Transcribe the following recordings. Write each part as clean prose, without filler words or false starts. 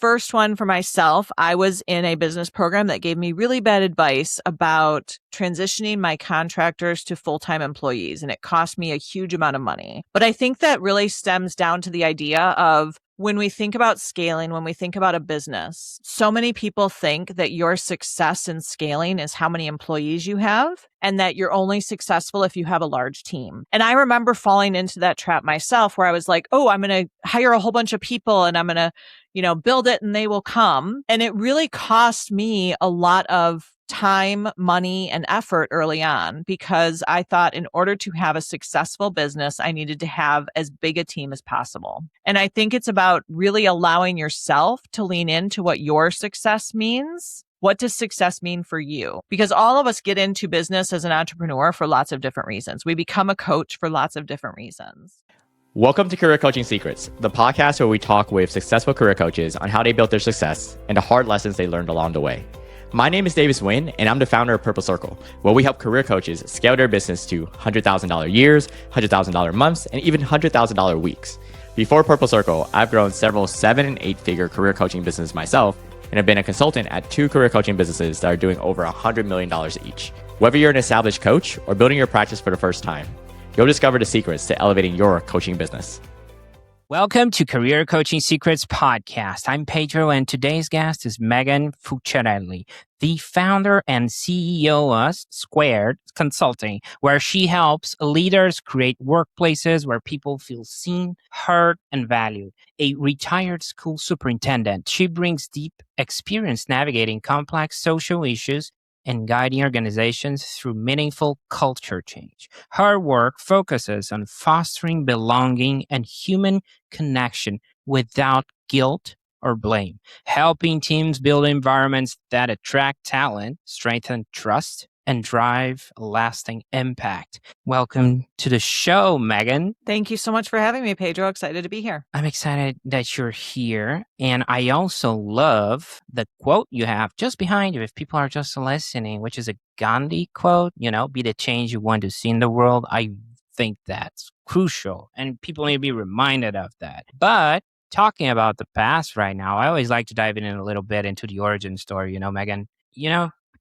first one for myself, I was in a business program that gave me really bad advice about transitioning my contractors to full-time employees, and it cost me a huge amount of money. But I think that really stems down to the idea of when we think about scaling, when we think about a business, so many people think that your success in scaling is how many employees you have and that you're only successful if you have a large team. And I remember falling into that trap myself where I was like, oh, I'm going to hire a whole bunch of people and I'm going to, build it and they will come. And it really cost me a lot of time, money, and effort early on because I thought in order to have a successful business, I needed to have as big a team as possible. And I think it's about really allowing yourself to lean into what your success means. What does success mean for you? Because all of us get into business as an entrepreneur for lots of different reasons. We become a coach for lots of different reasons. Welcome to Career Coaching Secrets, the podcast where we talk with successful career coaches on how they built their success and the hard lessons they learned along the way. My name is Davis Nguyen, and I'm the founder of Purple Circle, where we help career coaches scale their business to $100,000 years, $100,000 months, and even $100,000 weeks. Before Purple Circle, I've grown several 7- and 8-figure career coaching businesses myself, and have been a consultant at 2 career coaching businesses that are doing over $100 million each. Whether you're an established coach or building your practice for the first time, you'll discover the secrets to elevating your coaching business. Welcome to Career Coaching Secrets Podcast. I'm Pedro, and today's guest is Megan Fuciarelli, the founder and CEO of Squared Consulting, where she helps leaders create workplaces where people feel seen, heard, and valued. A retired school superintendent, she brings deep experience navigating complex social issues and guiding organizations through meaningful culture change. Her work focuses on fostering belonging and human connection without guilt or blame, helping teams build environments that attract talent, strengthen trust, and drive a lasting impact. Welcome to the show, Megan. Thank you so much for having me, Pedro. Excited to be here. I'm excited that you're here. And I also love the quote you have just behind you, if people are just listening, which is a Gandhi quote, be the change you want to see in the world. I think that's crucial, and people need to be reminded of that. But talking about the past right now, I always like to dive in a little bit into the origin story, Megan.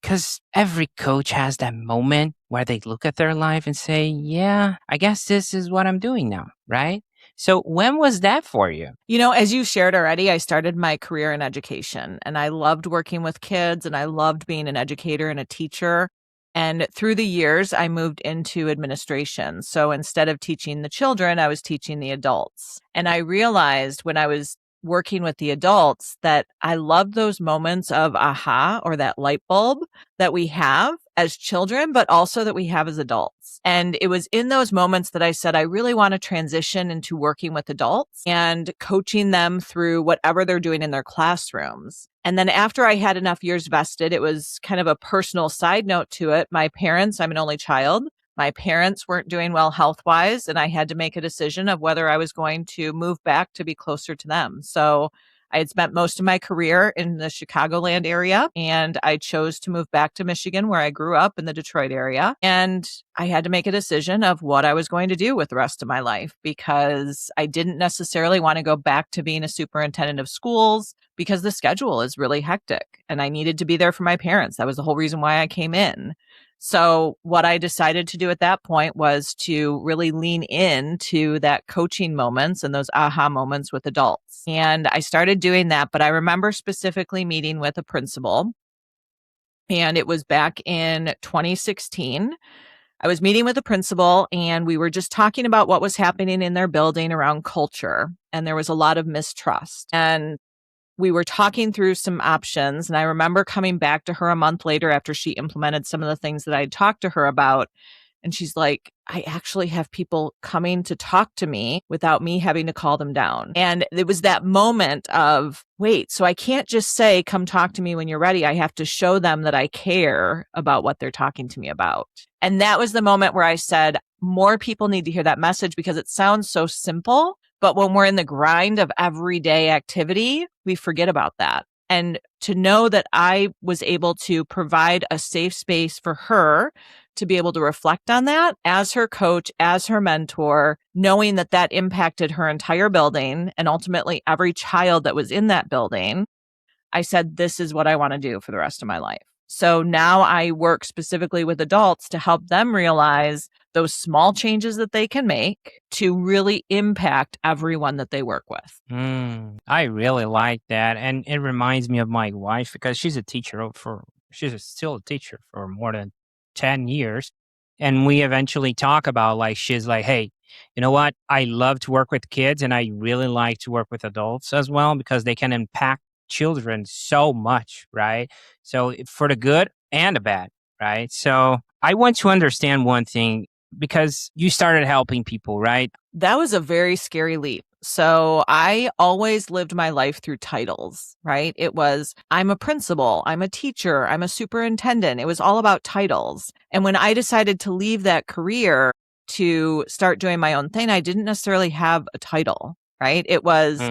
Because every coach has that moment where they look at their life and say, yeah, I guess this is what I'm doing now, right? So when was that for you? As you shared already, I started my career in education, and I loved working with kids, and I loved being an educator and a teacher. And through the years, I moved into administration. So instead of teaching the children, I was teaching the adults. And I realized when I was working with the adults that I love those moments of aha, or that light bulb that we have as children, but also that we have as adults. And it was in those moments that I said, I really want to transition into working with adults and coaching them through whatever they're doing in their classrooms. And then after I had enough years vested, it was kind of a personal side note to it. My parents, I'm an only child. My parents weren't doing well health-wise, and I had to make a decision of whether I was going to move back to be closer to them. So I had spent most of my career in the Chicagoland area, and I chose to move back to Michigan, where I grew up in the Detroit area. And I had to make a decision of what I was going to do with the rest of my life, because I didn't necessarily want to go back to being a superintendent of schools because the schedule is really hectic, and I needed to be there for my parents. That was the whole reason why I came in. So what I decided to do at that point was to really lean into that coaching moments and those aha moments with adults. And I started doing that, but I remember specifically meeting with a principal, and it was back in 2016. I was meeting with a principal, and we were just talking about what was happening in their building around culture. And there was a lot of mistrust. And we were talking through some options, and I remember coming back to her a month later after she implemented some of the things that I had talked to her about. And she's like, I actually have people coming to talk to me without me having to call them down. And it was that moment of, wait, so I can't just say, come talk to me when you're ready. I have to show them that I care about what they're talking to me about. And that was the moment where I said, more people need to hear that message, because it sounds so simple. But when we're in the grind of everyday activity, we forget about that. And to know that I was able to provide a safe space for her to be able to reflect on that as her coach, as her mentor, knowing that that impacted her entire building and ultimately every child that was in that building. I said, this is what I want to do for the rest of my life. So now I work specifically with adults to help them realize those small changes that they can make to really impact everyone that they work with. I really like that. And it reminds me of my wife because she's still a teacher for more than 10 years. And we eventually talk about like, she's like, hey, you know what? I love to work with kids and I really like to work with adults as well because they can impact children so much, right? So for the good and the bad, right? So I want to understand one thing because you started helping people, right? That was a very scary leap. So I always lived my life through titles, right? It was, I'm a principal, I'm a teacher, I'm a superintendent. It was all about titles. And when I decided to leave that career to start doing my own thing, I didn't necessarily have a title, right? It was,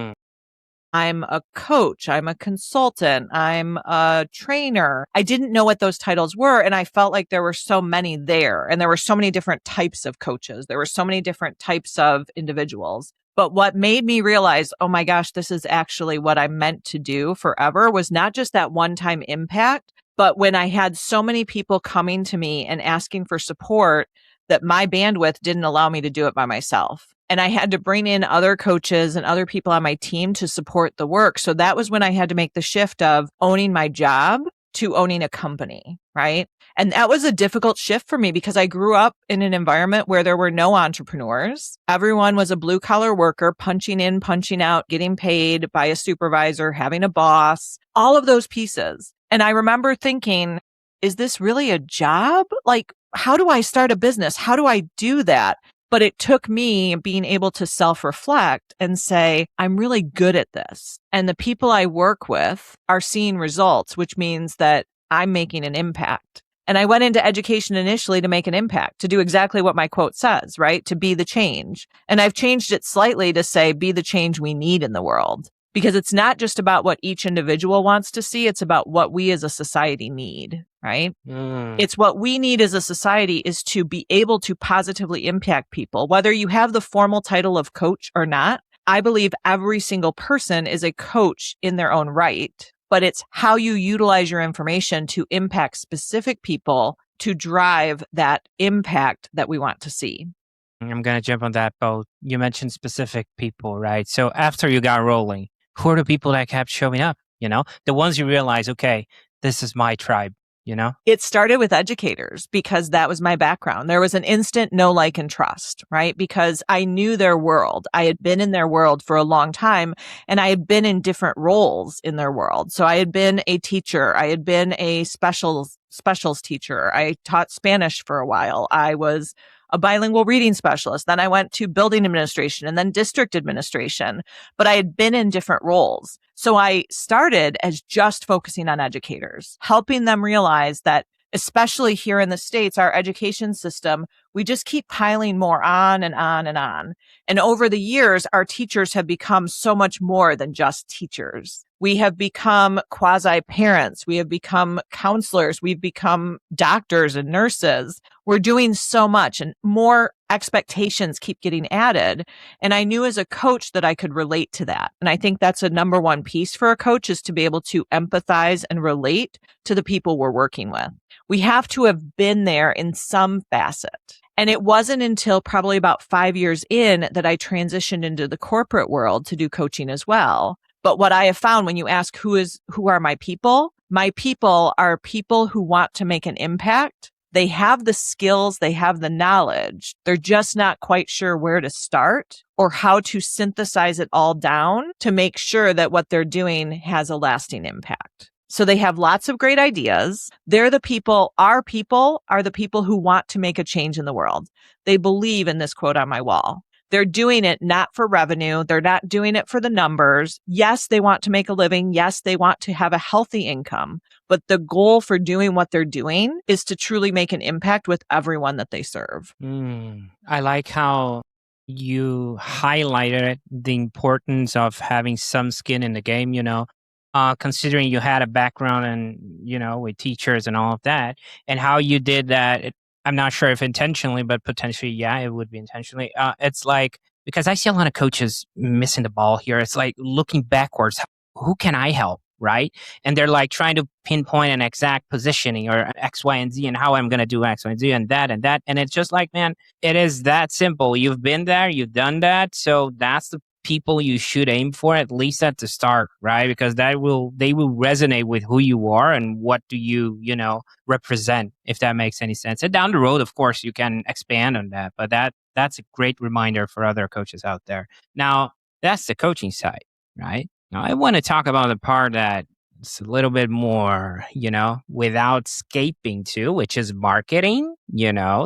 I'm a coach, I'm a consultant, I'm a trainer. I didn't know what those titles were. And I felt like there were so many there. And there were so many different types of coaches. There were so many different types of individuals. But what made me realize, oh my gosh, this is actually what I meant to do forever was not just that one-time impact, but when I had so many people coming to me and asking for support that my bandwidth didn't allow me to do it by myself. And I had to bring in other coaches and other people on my team to support the work. So that was when I had to make the shift of owning my job to owning a company, right? And that was a difficult shift for me because I grew up in an environment where there were no entrepreneurs. Everyone was a blue collar worker, punching in, punching out, getting paid by a supervisor, having a boss, all of those pieces. And I remember thinking, is this really a job? Like, how do I start a business? How do I do that? But it took me being able to self-reflect and say, I'm really good at this. And the people I work with are seeing results, which means that I'm making an impact. And I went into education initially to make an impact, to do exactly what my quote says, right? To be the change. And I've changed it slightly to say, be the change we need in the world. Because it's not just about what each individual wants to see. It's about what we as a society need, right? It's what we need as a society is to be able to positively impact people, whether you have the formal title of coach or not. I believe every single person is a coach in their own right, but it's how you utilize your information to impact specific people to drive that impact that we want to see. I'm going to jump on that boat. You mentioned specific people, right? So after you got rolling, who are the people that kept showing up? You know, the ones you realize, okay, this is my tribe. You know, it started with educators because that was my background. There was an instant know, like, and trust, right? Because I knew their world. I had been in their world for a long time and I had been in different roles in their world. So I had been a teacher. I had been a specials teacher. I taught Spanish for a while. I was a bilingual reading specialist. Then I went to building administration and then district administration, but I had been in different roles. So I started as just focusing on educators, helping them realize that, especially here in the States, our education system, we just keep piling more on and on and on. And over the years, our teachers have become so much more than just teachers. We have become quasi-parents. We have become counselors. We've become doctors and nurses. We're doing so much and more expectations keep getting added. And I knew as a coach that I could relate to that. And I think that's a number one piece for a coach is to be able to empathize and relate to the people we're working with. We have to have been there in some facet. And it wasn't until probably about 5 years in that I transitioned into the corporate world to do coaching as well. But what I have found when you ask who are my people are people who want to make an impact. They have the skills, they have the knowledge. They're just not quite sure where to start or how to synthesize it all down to make sure that what they're doing has a lasting impact. So they have lots of great ideas. Our people are the people who want to make a change in the world. They believe in this quote on my wall. They're doing it not for revenue. They're not doing it for the numbers. Yes, they want to make a living. Yes, they want to have a healthy income. But the goal for doing what they're doing is to truly make an impact with everyone that they serve. I like how you highlighted the importance of having some skin in the game, considering you had a background and, with teachers and all of that, and how you did that. I'm not sure if intentionally, but potentially, yeah, it would be intentionally. It's like, because I see a lot of coaches missing the ball here. It's like looking backwards. Who can I help? Right. And they're like trying to pinpoint an exact positioning or X, Y, and Z and how I'm going to do X, Y, and Z and that and that. And it's just like, man, it is that simple. You've been there, you've done that. So that's the people you should aim for, at least at the start, right? Because they will resonate with who you are and what do you represent, if that makes any sense. And down the road, of course, you can expand on that. But that's a great reminder for other coaches out there. Now, that's the coaching side, right? Now, I want to talk about the part that it's a little bit more, without escaping to, which is marketing,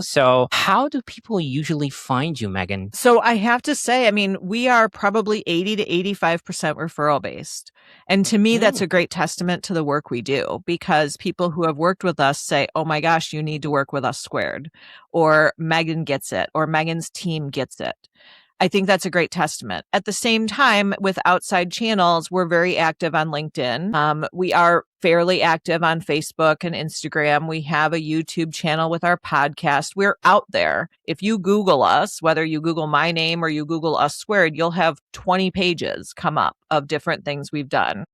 So how do people usually find you, Megan? So I have to say, we are probably 80 to 85% referral based. And to me, that's a great testament to the work we do, because people who have worked with us say, oh my gosh, you need to work with us squared, or Megan gets it, or Megan's team gets it. I think that's a great testament. At the same time, with outside channels, we're very active on LinkedIn. We are fairly active on Facebook and Instagram. We have a YouTube channel with our podcast. We're out there. If you Google us, whether you Google my name or you Google us squared, you'll have 20 pages come up of different things we've done.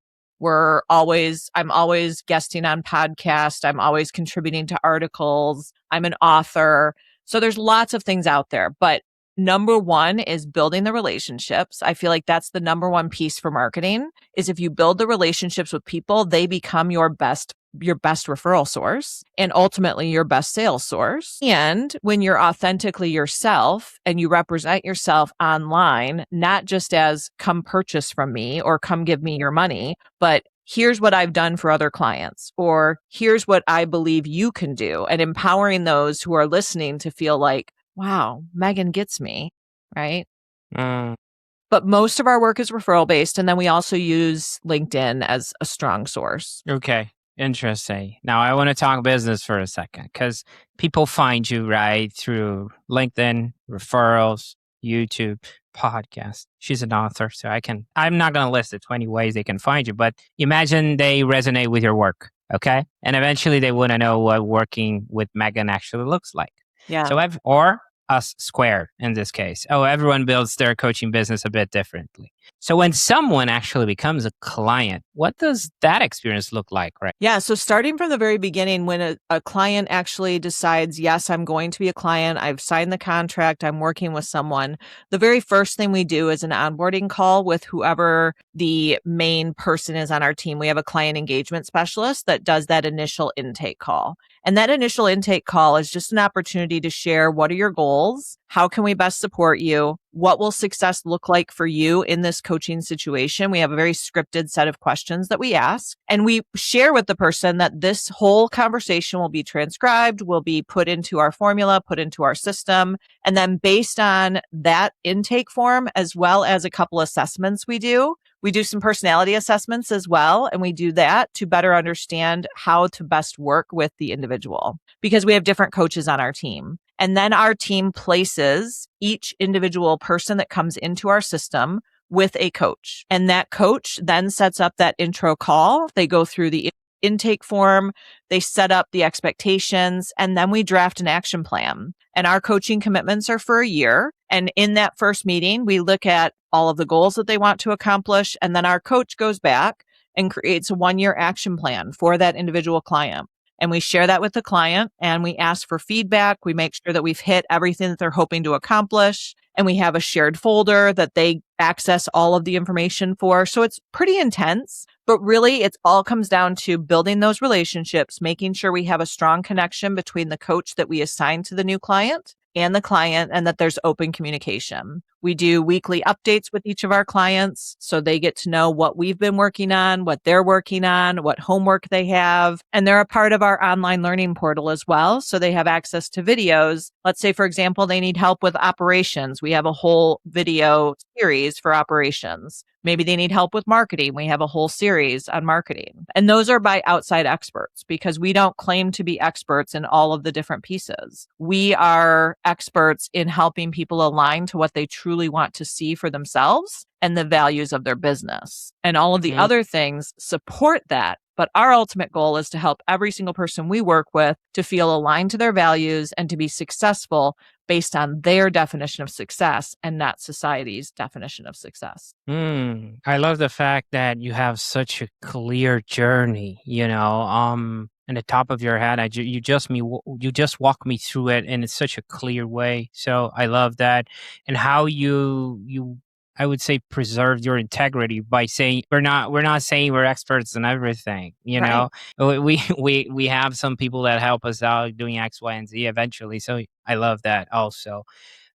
I'm always guesting on podcasts. I'm always contributing to articles. I'm an author. So there's lots of things out there, but number one is building the relationships. I feel like that's the number one piece for marketing, is if you build the relationships with people, they become your best referral source and ultimately your best sales source. And when you're authentically yourself and you represent yourself online, not just as come purchase from me or come give me your money, but here's what I've done for other clients, or here's what I believe you can do, and empowering those who are listening to feel like, wow, Megan gets me, right? But most of our work is referral based. And then we also use LinkedIn as a strong source. Okay. Interesting. Now I want to talk business for a second, because people find you right through LinkedIn, referrals, YouTube, podcast. She's an author, so I'm not going to list the 20 ways they can find you, but imagine they resonate with your work. Okay. And eventually they want to know what working with Megan actually looks like. Yeah. So or us squared in this case. Oh, everyone builds their coaching business a bit differently. So when someone actually becomes a client, what does that experience look like, right? Yeah. So starting from the very beginning, when a client actually decides, yes, I'm going to be a client, I've signed the contract, I'm working with someone, the very first thing we do is an onboarding call with whoever the main person is on our team. We have a client engagement specialist that does that initial intake call. And that initial intake call is just an opportunity to share, what are your goals? How can we best support you? What will success look like for you in this coaching situation? We have a very scripted set of questions that we ask, and we share with the person that this whole conversation will be transcribed, will be put into our formula, put into our system. And then based on that intake form, as well as a couple assessments we do some personality assessments as well. And we do that to better understand how to best work with the individual, because we have different coaches on our team. And then our team places each individual person that comes into our system with a coach. And that coach then sets up that intro call. They go through the intake form, they set up the expectations, and then we draft an action plan. And our coaching commitments are for a year. And in that first meeting, we look at all of the goals that they want to accomplish. And then our coach goes back and creates a 1-year action plan for that individual client. And we share that with the client and we ask for feedback. We make sure that we've hit everything that they're hoping to accomplish. And we have a shared folder that they access all of the information for. So it's pretty intense, but really it all comes down to building those relationships, making sure we have a strong connection between the coach that we assign to the new client, and that there's open communication. We do weekly updates with each of our clients so they get to know what we've been working on, what they're working on, what homework they have. And they're a part of our online learning portal as well. So they have access to videos. Let's say, for example, they need help with operations. We have a whole video series for operations. Maybe they need help with marketing. We have a whole series on marketing. And those are by outside experts, because we don't claim to be experts in all of the different pieces. We are experts in helping people align to what they truly want to see for themselves and the values of their business. And all of the other things support that. But our ultimate goal is to help every single person we work with to feel aligned to their values and to be successful based on their definition of success and not society's definition of success. I love the fact that you have such a clear journey, in the top of your head. You just walk me through it in such a clear way. So I love that, and how you I would say preserved your integrity by saying we're not saying we're experts in everything. Right. We have some people that help us out doing X, Y, and Z eventually. So I love that also.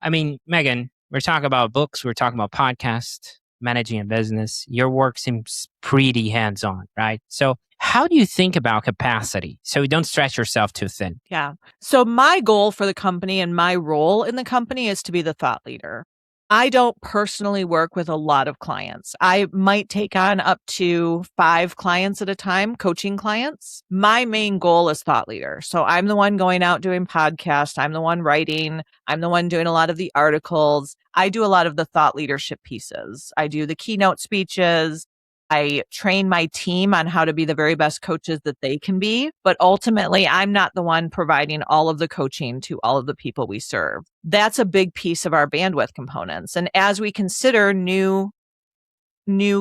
I mean, Megan, we're talking about books, we're talking about podcasts, managing a business. Your work seems pretty hands on, right? So, how do you think about capacity so you don't stretch yourself too thin? Yeah. So my goal for the company and my role in the company is to be the thought leader. I don't personally work with a lot of clients. I might take on up to 5 clients at a time, coaching clients. My main goal is thought leader. So I'm the one going out doing podcasts. I'm the one writing. I'm the one doing a lot of the articles. I do a lot of the thought leadership pieces. I do the keynote speeches. I train my team on how to be the very best coaches that they can be. But ultimately, I'm not the one providing all of the coaching to all of the people we serve. That's a big piece of our bandwidth components. And as we consider new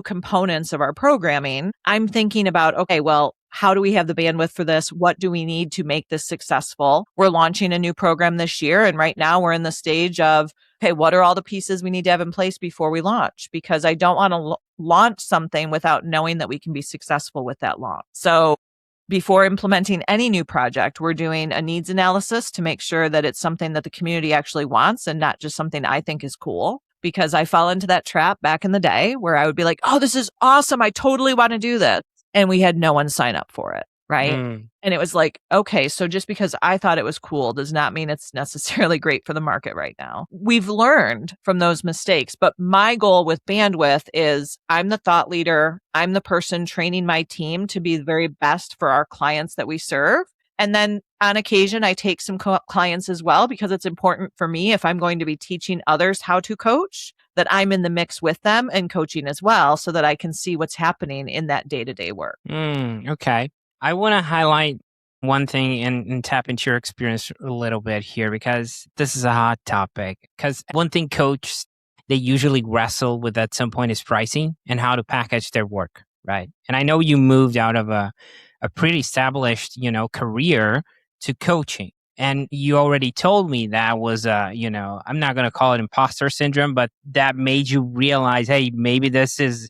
components of our programming, I'm thinking about, okay, well, how do we have the bandwidth for this? What do we need to make this successful? We're launching a new program this year. And right now we're in the stage of, okay, what are all the pieces we need to have in place before we launch? Because I don't want to launch something without knowing that we can be successful with that launch. So before implementing any new project, we're doing a needs analysis to make sure that it's something that the community actually wants and not just something I think is cool. Because I fell into that trap back in the day where I would be like, oh, this is awesome. I totally want to do this. And we had no one sign up for it. Right. And it was like, okay, so just because I thought it was cool does not mean it's necessarily great for the market right now. We've learned from those mistakes, but my goal with bandwidth is I'm the thought leader. I'm the person training my team to be the very best for our clients that we serve. And then on occasion, I take some clients as well, because it's important for me, if I'm going to be teaching others how to coach, that I'm in the mix with them and coaching as well, so that I can see what's happening in that day-to-day work. Okay. I want to highlight one thing and tap into your experience a little bit here, because this is a hot topic. Because one thing coaches, they usually wrestle with at some point is pricing and how to package their work, right? And I know you moved out of a pretty established, career to coaching. And you already told me that was, I'm not going to call it imposter syndrome, but that made you realize, hey, maybe this is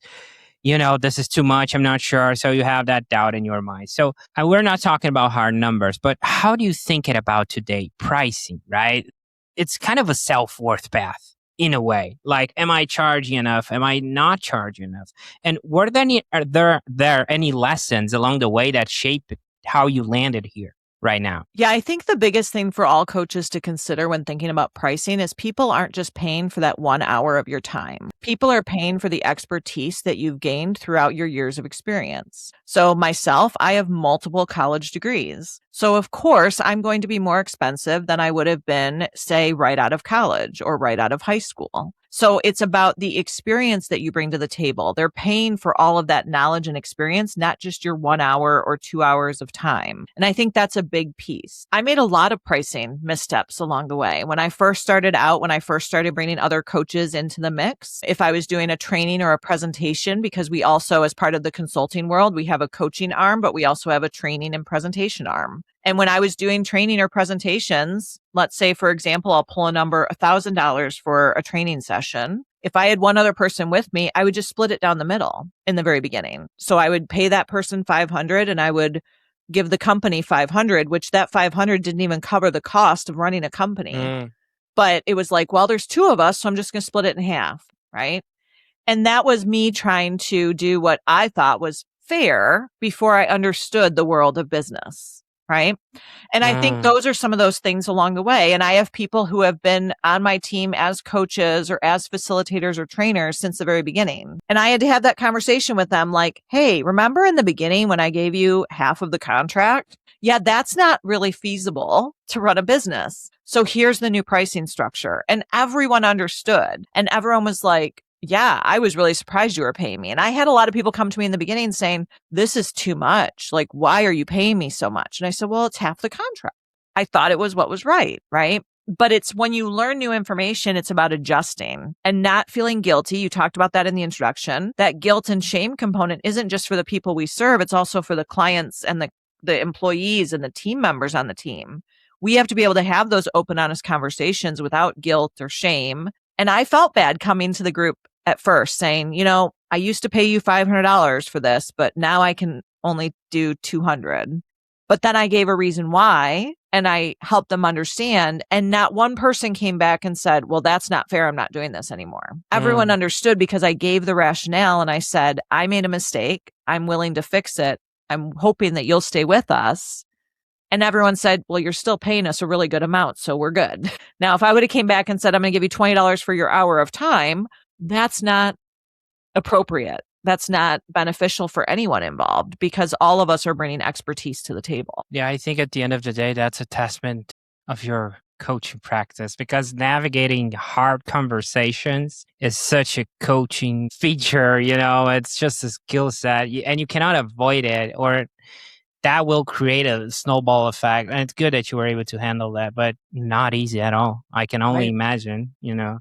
too much. I'm not sure. So you have that doubt in your mind. So we're not talking about hard numbers, but how do you think it about today? Pricing, right? It's kind of a self-worth path in a way. Like, am I charging enough? Am I not charging enough? And are there any lessons along the way that shape how you landed here right now? Yeah, I think the biggest thing for all coaches to consider when thinking about pricing is people aren't just paying for that 1 hour of your time. People are paying for the expertise that you've gained throughout your years of experience. So myself, I have multiple college degrees. So of course, I'm going to be more expensive than I would have been, say, right out of college or right out of high school. So it's about the experience that you bring to the table. They're paying for all of that knowledge and experience, not just your 1 hour or 2 hours of time. And I think that's a big piece. I made a lot of pricing missteps along the way. When I first started out, when I first started bringing other coaches into the mix, if I was doing a training or a presentation, because we also, as part of the consulting world, we have a coaching arm, but we also have a training and presentation arm. And when I was doing training or presentations, let's say, for example, I'll pull a number, $1,000 for a training session. If I had one other person with me, I would just split it down the middle in the very beginning. So I would pay that person $500 and I would give the company $500, which that $500 didn't even cover the cost of running a company. But it was like, well, there's 2 of us, so I'm just going to split it in half, right? And that was me trying to do what I thought was fair before I understood the world of business. Right. And I think those are some of those things along the way. And I have people who have been on my team as coaches or as facilitators or trainers since the very beginning. And I had to have that conversation with them like, hey, remember in the beginning when I gave you half of the contract? Yeah, that's not really feasible to run a business. So here's the new pricing structure. And everyone understood. And everyone was like, yeah, I was really surprised you were paying me. And I had a lot of people come to me in the beginning saying, this is too much. Like, why are you paying me so much? And I said, well, it's half the contract. I thought it was what was right. Right. But it's when you learn new information, it's about adjusting and not feeling guilty. You talked about that in the introduction. That guilt and shame component isn't just for the people we serve. It's also for the clients and the employees and the team members on the team. We have to be able to have those open, honest conversations without guilt or shame. And I felt bad coming to the group at first saying, I used to pay you $500 for this, but now I can only do 200. But then I gave a reason why and I helped them understand. And not one person came back and said, well, that's not fair. I'm not doing this anymore. Everyone understood because I gave the rationale and I said, I made a mistake. I'm willing to fix it. I'm hoping that you'll stay with us. And everyone said, well, you're still paying us a really good amount, so we're good. Now, if I would have came back and said, I'm going to give you $20 for your hour of time, that's not appropriate. That's not beneficial for anyone involved because all of us are bringing expertise to the table. Yeah, I think at the end of the day, that's a testament of your coaching practice because navigating hard conversations is such a coaching feature. It's just a skill set and you cannot avoid it or that will create a snowball effect. And it's good that you were able to handle that, but not easy at all. I can only imagine,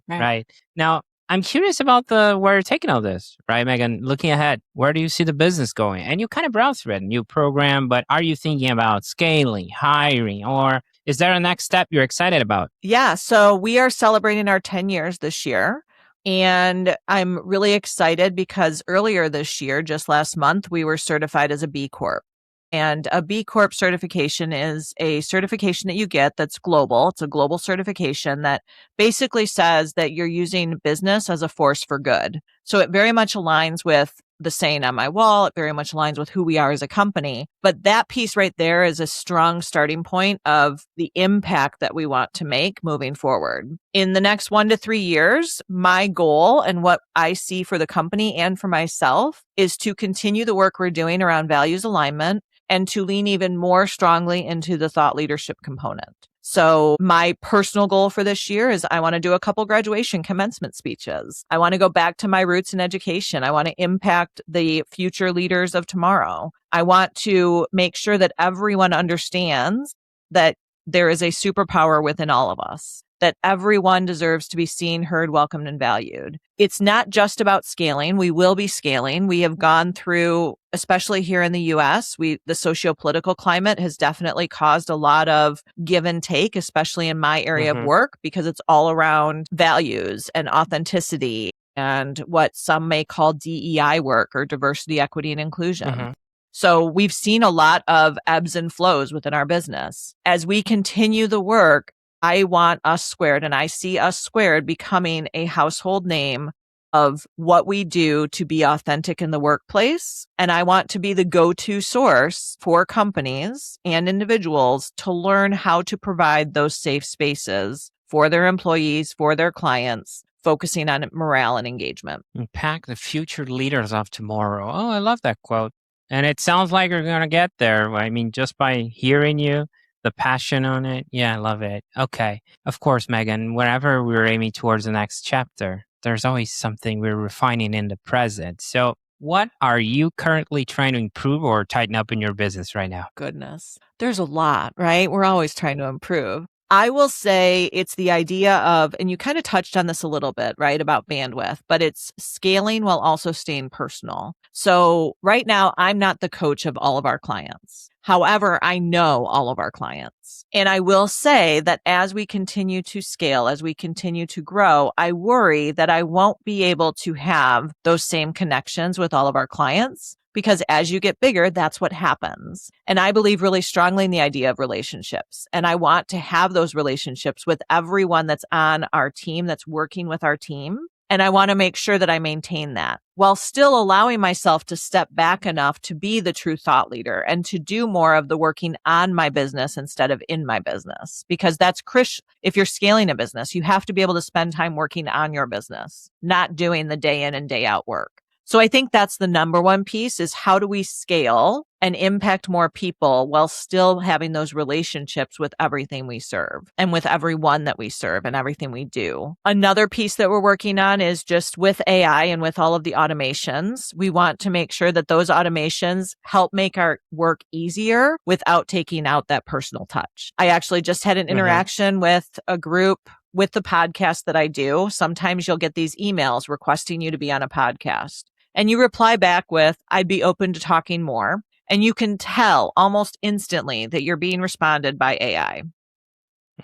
right. Now, I'm curious about where you're taking all this, right, Megan? Looking ahead, where do you see the business going? And you kind of browse through it, new program, but are you thinking about scaling, hiring, or is there a next step you're excited about? Yeah, so we are celebrating our 10 years this year. And I'm really excited because earlier this year, just last month, we were certified as a B Corp. And a B Corp certification is a certification that you get that's global. It's a global certification that basically says that you're using business as a force for good. So it very much aligns with the saying on my wall. It very much aligns with who we are as a company. But that piece right there is a strong starting point of the impact that we want to make moving forward. In the next 1 to 3 years, my goal and what I see for the company and for myself is to continue the work we're doing around values alignment and to lean even more strongly into the thought leadership component. So my personal goal for this year is I want to do a couple graduation commencement speeches. I want to go back to my roots in education. I want to impact the future leaders of tomorrow. I want to make sure that everyone understands that there is a superpower within all of us, that everyone deserves to be seen, heard, welcomed, and valued. It's not just about scaling. We will be scaling. We have gone through, especially here in the US, the socio-political climate has definitely caused a lot of give and take, especially in my area of work, because it's all around values and authenticity and what some may call DEI work or diversity, equity, and inclusion. So we've seen a lot of ebbs and flows within our business. As we continue the work, I want Us Squared, and I see Us Squared becoming a household name of what we do to be authentic in the workplace. And I want to be the go-to source for companies and individuals to learn how to provide those safe spaces for their employees, for their clients, focusing on morale and engagement. Impact the future leaders of tomorrow. Oh, I love that quote. And it sounds like you're going to get there. I mean, just by hearing you, the passion on it. Yeah, I love it. Okay. Of course, Megan, whenever we're aiming towards the next chapter, there's always something we're refining in the present. So what are you currently trying to improve or tighten up in your business right now? Goodness, there's a lot, right? We're always trying to improve. I will say it's the idea of, and you kind of touched on this a little bit, right, about bandwidth, but it's scaling while also staying personal. So right now, I'm not the coach of all of our clients. However, I know all of our clients. And I will say that as we continue to scale, as we continue to grow, I worry that I won't be able to have those same connections with all of our clients. Because as you get bigger, that's what happens. And I believe really strongly in the idea of relationships. And I want to have those relationships with everyone that's on our team, that's working with our team. And I want to make sure that I maintain that while still allowing myself to step back enough to be the true thought leader and to do more of the working on my business instead of in my business. Because that's if you're scaling a business, you have to be able to spend time working on your business, not doing the day in and day out work. So I think that's the number one piece is how do we scale and impact more people while still having those relationships with everything we serve and with everyone that we serve and everything we do. Another piece that we're working on is just with AI and with all of the automations, we want to make sure that those automations help make our work easier without taking out that personal touch. I actually just had an interaction with a group with the podcast that I do. Sometimes you'll get these emails requesting you to be on a podcast. And you reply back with, I'd be open to talking more. And you can tell almost instantly that you're being responded by AI,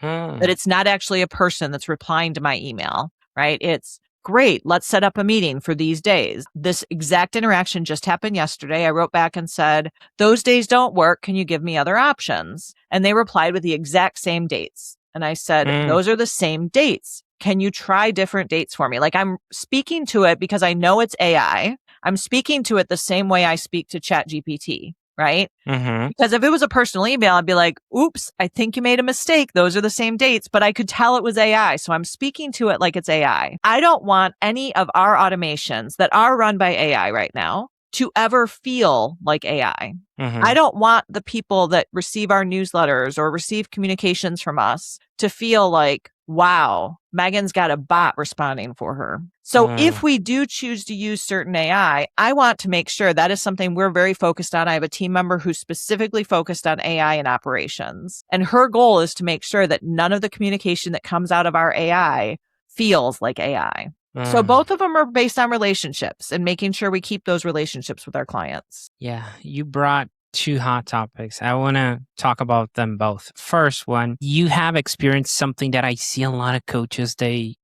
that it's not actually a person that's replying to my email, right? It's great. Let's set up a meeting for these days. This exact interaction just happened yesterday. I wrote back and said, those days don't work. Can you give me other options? And they replied with the exact same dates. And I said, those are the same dates. Can you try different dates for me? Like I'm speaking to it because I know it's AI. I'm speaking to it the same way I speak to ChatGPT, right? Because if it was a personal email, I'd be like, oops, I think you made a mistake. Those are the same dates, but I could tell it was AI. So I'm speaking to it like it's AI. I don't want any of our automations that are run by AI right now to ever feel like AI. I don't want the people that receive our newsletters or receive communications from us to feel like, wow, Megan's got a bot responding for her. So if we do choose to use certain AI, I want to make sure that is something we're very focused on. I have a team member who's specifically focused on AI and operations. And her goal is to make sure that none of the communication that comes out of our AI feels like AI. So both of them are based on relationships and making sure we keep those relationships with our clients. Yeah, you brought two hot topics. I want to talk about them both. First one, you have experienced something that I see a lot of coaches, they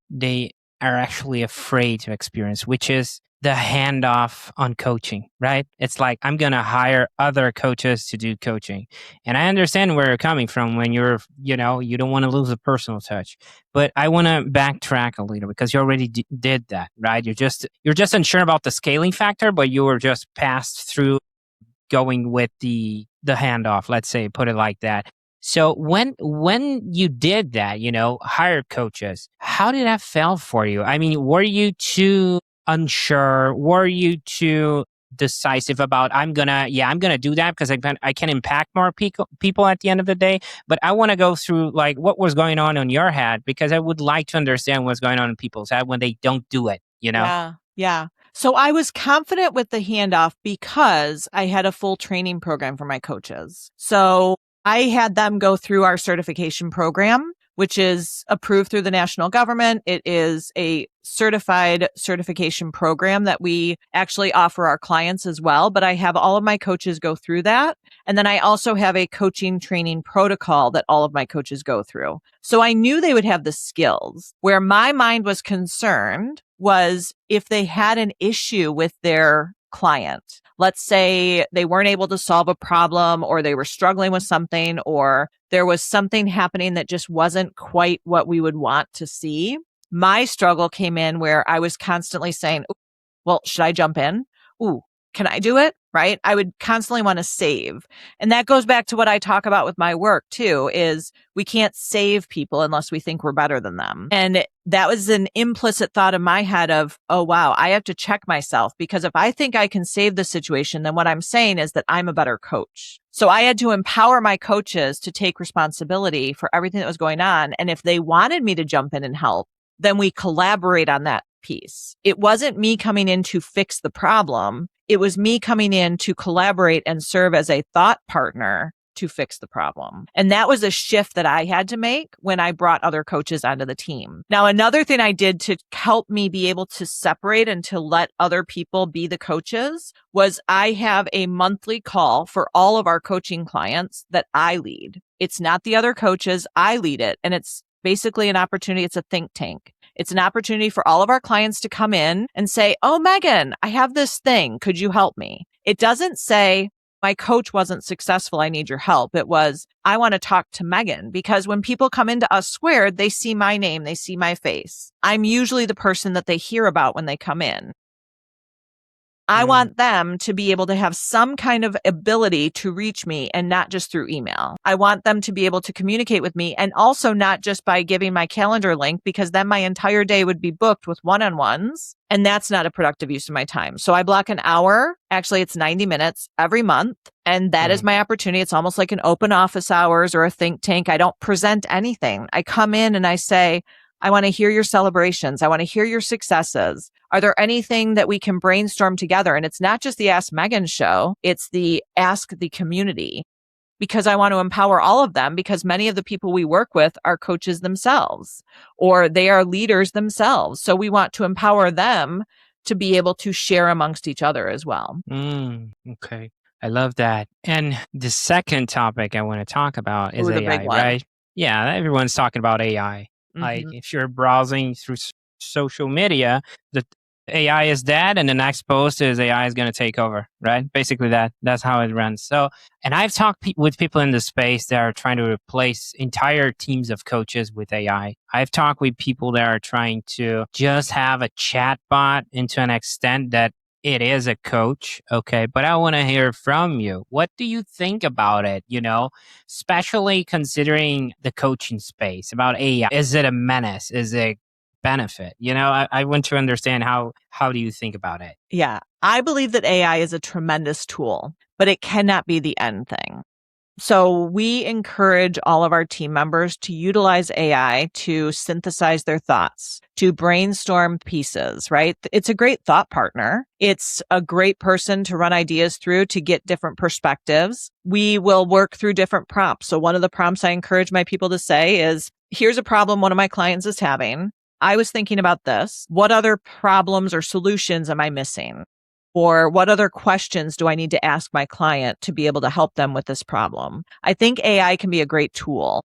are actually afraid to experience, which is the handoff on coaching, right? It's like, I'm going to hire other coaches to do coaching. And I understand where you're coming from when you don't want to lose a personal touch. But I want to backtrack a little because you already did that, right? You're just unsure about the scaling factor, but you were just passed through going with the handoff, let's say, put it like that. So when you did that, hired coaches, how did that feel for you? I mean, were you too unsure? Were you too decisive about, I'm gonna do that because I can impact more people at the end of the day? But I want to go through like what was going on in your head, because I would like to understand what's going on in people's head when they don't do it, Yeah. So I was confident with the handoff because I had a full training program for my coaches. So I had them go through our certification program, which is approved through the national government. It is a certified certification program that we actually offer our clients as well. But I have all of my coaches go through that. And then I also have a coaching training protocol that all of my coaches go through. So I knew they would have the skills. Where my mind was concerned was if they had an issue with their client. Let's say they weren't able to solve a problem, or they were struggling with something, or there was something happening that just wasn't quite what we would want to see. My struggle came in where I was constantly saying, well, should I jump in? Ooh, can I do it? Right? I would constantly want to save. And that goes back to what I talk about with my work too, is we can't save people unless we think we're better than them. And that was an implicit thought in my head of, oh, wow, I have to check myself, because if I think I can save the situation, then what I'm saying is that I'm a better coach. So I had to empower my coaches to take responsibility for everything that was going on. And if they wanted me to jump in and help, then we collaborate on that piece. It wasn't me coming in to fix the problem. It was me coming in to collaborate and serve as a thought partner to fix the problem. And that was a shift that I had to make when I brought other coaches onto the team. Now, another thing I did to help me be able to separate and to let other people be the coaches was I have a monthly call for all of our coaching clients that I lead. It's not the other coaches. I lead it. And it's basically an opportunity. It's a think tank. It's an opportunity for all of our clients to come in and say, oh, Megan, I have this thing. Could you help me? It doesn't say, my coach wasn't successful, I need your help. It was, I want to talk to Megan, because when people come into Us Squared, they see my name, they see my face. I'm usually the person that they hear about when they come in. I want them to be able to have some kind of ability to reach me and not just through email. I want them to be able to communicate with me and also not just by giving my calendar link, because then my entire day would be booked with one-on-ones. And that's not a productive use of my time. So I block an hour. Actually, it's 90 minutes every month. And that is my opportunity. It's almost like an open office hours or a think tank. I don't present anything. I come in and I say, I want to hear your celebrations. I want to hear your successes. Are there anything that we can brainstorm together? And it's not just the Ask Megan show. It's the Ask the Community, because I want to empower all of them, because many of the people we work with are coaches themselves or they are leaders themselves. So we want to empower them to be able to share amongst each other as well. Okay. I love that. And the second topic I want to talk about is the AI, big one. right? Yeah, everyone's talking about AI. Like if you're browsing through social media, the AI is dead and the next post is AI is going to take over, right? Basically that's how it runs. So, and I've talked with people in the space that are trying to replace entire teams of coaches with AI. I've talked with people that are trying to just have a chat bot into an extent that it is a coach. Okay. But I want to hear from you. What do you think about it? You know, especially considering the coaching space about AI. Is it a menace? Is it benefit? You know, I want to understand how do you think about it? Yeah, I believe that AI is a tremendous tool, but it cannot be the end thing. So we encourage all of our team members to utilize AI to synthesize their thoughts, to brainstorm pieces, right? It's a great thought partner. It's a great person to run ideas through to get different perspectives. We will work through different prompts. So one of the prompts I encourage my people to say is, here's a problem one of my clients is having. I was thinking about this. What other problems or solutions am I missing? Or what other questions do I need to ask my client to be able to help them with this problem? I think AI can be a great tool.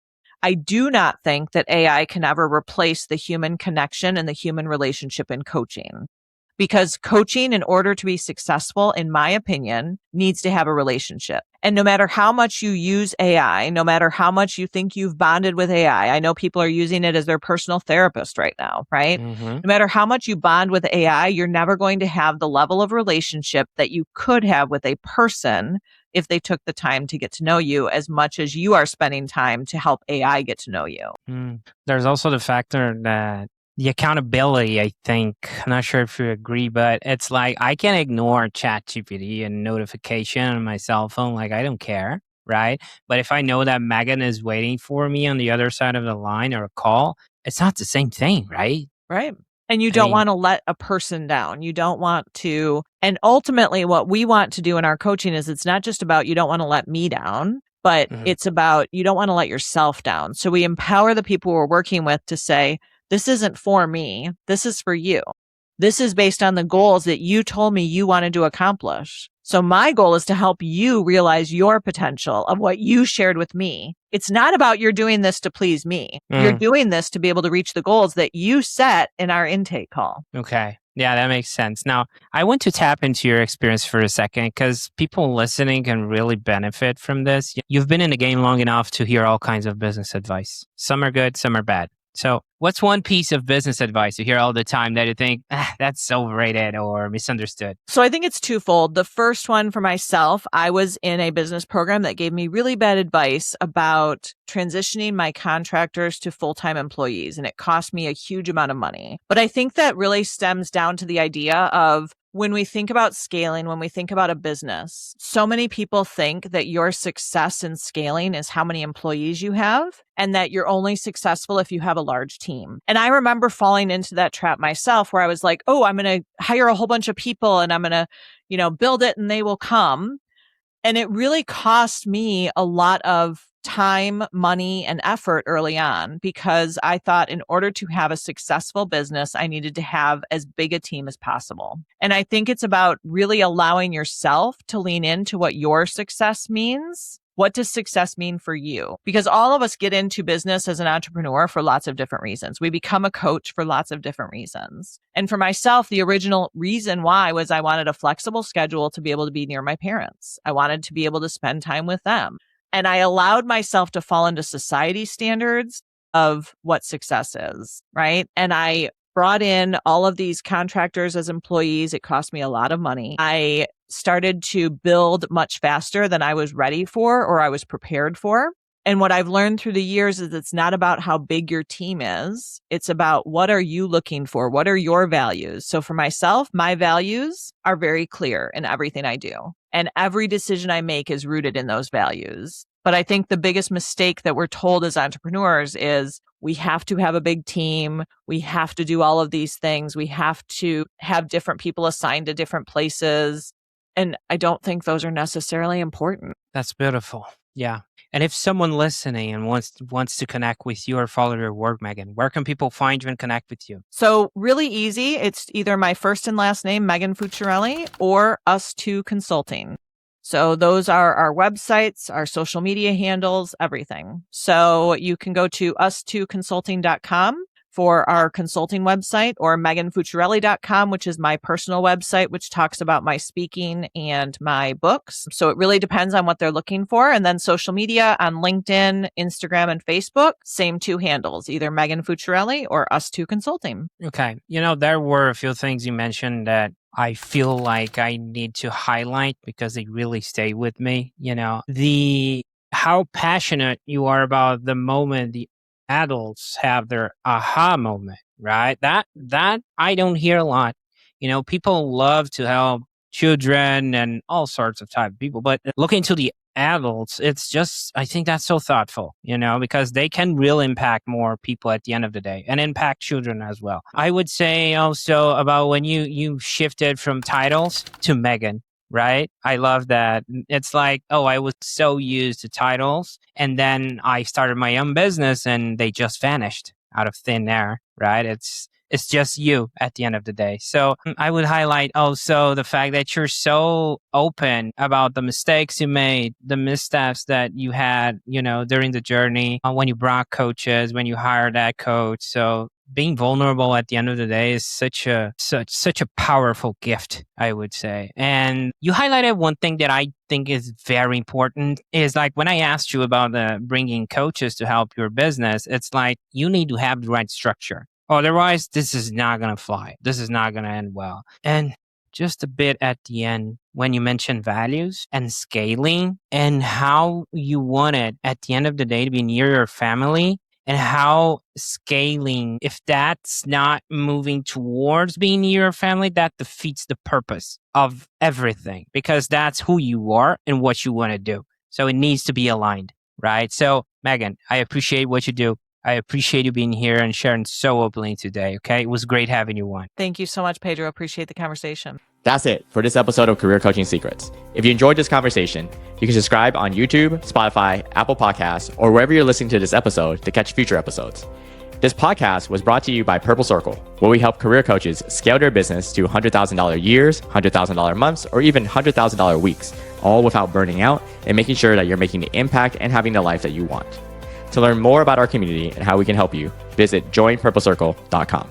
I do not think that AI can ever replace the human connection and the human relationship in coaching. Because coaching, in order to be successful, in my opinion, needs to have a relationship. And no matter how much you use AI, no matter how much you think you've bonded with AI, I know people are using it as their personal therapist right now, right? No matter how much you bond with AI, you're never going to have the level of relationship that you could have with a person if they took the time to get to know you as much as you are spending time to help AI get to know you. There's also the factor that the accountability, I think, I'm not sure if you agree, but it's like I can ignore ChatGPT and notification on my cell phone. Like I don't care, right? But if I know that Megan is waiting for me on the other side of the line or a call, it's not the same thing, right? Right. And you don't want to let a person down. You don't want to. And ultimately, what we want to do in our coaching is it's not just about you don't want to let me down, but it's about you don't want to let yourself down. So we empower the people we're working with to say, this isn't for me. This is for you. This is based on the goals that you told me you wanted to accomplish. So my goal is to help you realize your potential of what you shared with me. It's not about you're doing this to please me. You're doing this to be able to reach the goals that you set in our intake call. Okay. Yeah, that makes sense. Now, I want to tap into your experience for a second because people listening can really benefit from this. You've been in the game long enough to hear all kinds of business advice. Some are good, some are bad. So what's one piece of business advice you hear all the time that you think, that's overrated or misunderstood? So I think it's twofold. The first one for myself, I was in a business program that gave me really bad advice about transitioning my contractors to full-time employees, and it cost me a huge amount of money. But I think that really stems down to the idea of when we think about scaling, when we think about a business, so many people think that your success in scaling is how many employees you have and that you're only successful if you have a large team. And I remember falling into that trap myself where I was like, oh, I'm going to hire a whole bunch of people and I'm going to, build it and they will come. And it really cost me a lot of time, money, and effort early on because I thought in order to have a successful business, I needed to have as big a team as possible. And I think it's about really allowing yourself to lean into what your success means. What does success mean for you? Because all of us get into business as an entrepreneur for lots of different reasons. We become a coach for lots of different reasons. And for myself, the original reason why was I wanted a flexible schedule to be able to be near my parents. I wanted to be able to spend time with them. And I allowed myself to fall into society standards of what success is, right? And I brought in all of these contractors as employees. It cost me a lot of money. I started to build much faster than I was ready for or I was prepared for. And what I've learned through the years is it's not about how big your team is. It's about what are you looking for? What are your values? So for myself, my values are very clear in everything I do. And every decision I make is rooted in those values. But I think the biggest mistake that we're told as entrepreneurs is we have to have a big team. We have to do all of these things. We have to have different people assigned to different places. And I don't think those are necessarily important. That's beautiful. Yeah. And if someone listening and wants to connect with you or follow your work, Megan, where can people find you and connect with you? So really easy. It's either my first and last name, Megan Fuciarelli, or Us2 Consulting. So those are our websites, our social media handles, everything. So you can go to us2consulting.com for our consulting website, or meganfuciarelli.com, which is my personal website, which talks about my speaking and my books. So it really depends on what they're looking for. And then social media on LinkedIn, Instagram, and Facebook, same two handles, either Megan Fuciarelli or Us2 Consulting. Okay. There were a few things you mentioned that I feel like I need to highlight because they really stay with me. How passionate you are about the moment the adults have their aha moment, right? That I don't hear a lot. People love to help children and all sorts of type of people, but looking to the adults, it's just, I think that's so thoughtful, because they can really impact more people at the end of the day and impact children as well. I would say also about when you shifted from titles to Megan. Right? I love that. It's like, I was so used to titles, and then I started my own business and they just vanished out of thin air, right? It's just you at the end of the day. So I would highlight also the fact that you're so open about the mistakes you made, the missteps that you had, during the journey, when you brought coaches, when you hired that coach. So being vulnerable at the end of the day is such a powerful gift, I would say. And you highlighted one thing that I think is very important is like when I asked you about bringing coaches to help your business, it's like you need to have the right structure. Otherwise, this is not going to fly. This is not going to end well. And just a bit at the end, when you mentioned values and scaling and how you want it at the end of the day to be near your family, and how scaling, if that's not moving towards being near your family, that defeats the purpose of everything, because that's who you are and what you want to do. So it needs to be aligned, right? So Megan, I appreciate what you do. I appreciate you being here and sharing so openly today. Okay. It was great having you on. Thank you so much, Pedro. Appreciate the conversation. That's it for this episode of Career Coaching Secrets. If you enjoyed this conversation, you can subscribe on YouTube, Spotify, Apple Podcasts, or wherever you're listening to this episode to catch future episodes. This podcast was brought to you by Purple Circle, where we help career coaches scale their business to $100,000 years, $100,000 months, or even $100,000 weeks, all without burning out and making sure that you're making the impact and having the life that you want. To learn more about our community and how we can help you, visit joinpurplecircle.com.